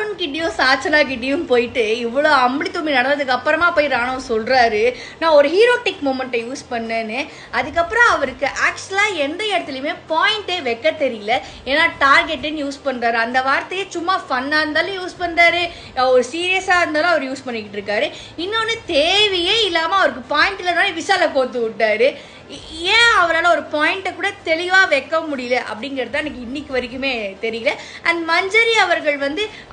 அருண் கிட்டயும் சாச்சனா கிட்டயும் போயிட்டு இவ்வளோ அம்பளி தும்பி நடந்ததுக்கு அப்புறமா போய் ராணவ் சொல்றாரு நான் ஒரு ஹீரோட்டிக் மூமெண்ட்டை யூஸ் பண்ணேன்னு. அதுக்கப்புறம் அவருக்கு ஆக்சுவலாக எந்த இடத்துலையுமே பாயிண்டே வைக்க தெரியல. ஏன்னா டார்கெட்டுன்னு யூஸ் பண்ணுறாரு. அந்த வார்த்தையை சும்மா ஃபன்னாக இருந்தாலும் யூஸ் பண்ணுறாரு, ஒரு சீரியஸாக இருந்தாலும் அவர் யூஸ் பண்ணிக்கிட்டு இருக்காரு. இன்னொன்று தேவையே இல்லாமல் அவருக்கு பாயிண்ட் இல்லைனாலும் விஷாலை கோத்து விட்டாரு. ஏன் அவரால் ஒரு பாயிண்ட்டை கூட தெளிவாக வைக்க முடியல அப்படிங்கிறது தான் எனக்கு இன்னைக்கு வரைக்குமே தெரியல. அண்ட் மஞ்சரி அவர்கள்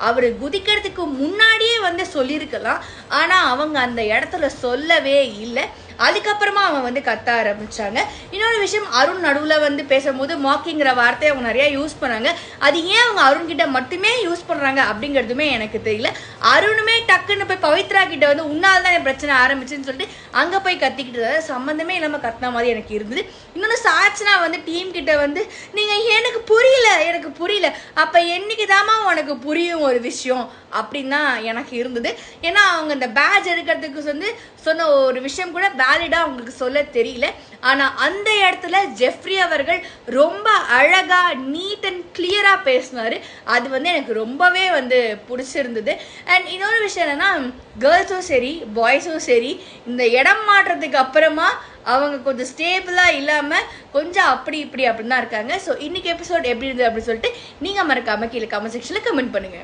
அவர் குதிக்கிறதுக்கு முன்னாடியே சொல்லியிருக்கலாம். ஆனால் அவங்க அந்த இடத்துல சொல்லவே இல்லை. அதுக்கப்புறமா அவங்க கத்த ஆரம்பிச்சாங்க. இன்னொரு விஷயம், அருண் நடுவில் பேசும்போது மாக்கிங்கிற வார்த்தையை அவங்க நிறைய யூஸ் பண்ணாங்க. அது ஏன் அவங்க அருண் கிட்ட மட்டுமே யூஸ் பண்றாங்க அப்படிங்கிறதுமே எனக்கு தெரியல. அருணுமே டக்குன்னு போய் பவித்ரா கிட்ட உன்னால் தான் பிரச்சனை ஆரம்பிச்சுன்னு சொல்லிட்டு அங்கே போய் கத்திக்கிட்டு சம்மந்தமே இல்லாமல் கத்தின மாதிரி எனக்கு இருந்தது. இன்னொன்று சாச்சனா டீம் கிட்ட நீங்க எனக்கு புரியல அப்ப என்னைக்கு தாமா உனக்கு புரியும் ஒரு விஷயம் அப்படின்னு தான் எனக்கு இருந்தது. ஏன்னா அவங்க இந்த பேட்ச் எடுக்கிறதுக்கு சொன்ன ஒரு விஷயம் கூட வேலிடா அவங்களுக்கு சொல்ல தெரியல. ஆனா அந்த இடத்துல ஜெஃப்ரி அவர்கள் ரொம்ப அழகா நீட் அண்ட் கிளியரா பேசினாரு. அது எனக்கு ரொம்பவே பிடிச்சிருந்தது. அண்ட் இன்னொரு விஷயம் என்னன்னா, கேர்ள்ஸும் சரி பாய்ஸும் சரி இந்த இடம் மாற்றத்துக்கு அப்புறமா அவங்க கொஞ்சம் ஸ்டேபிளா இல்லாம கொஞ்சம் அப்படி இப்படி அப்படின்னு தான் இருக்காங்க. ஸோ இன்னைக்கு எபிசோட் எப்படி இருந்தது அப்படின்னு சொல்லிட்டு நீங்க மறக்காம கீழே கமெண்ட் செக்ஷன்ல கமெண்ட் பண்ணுங்க.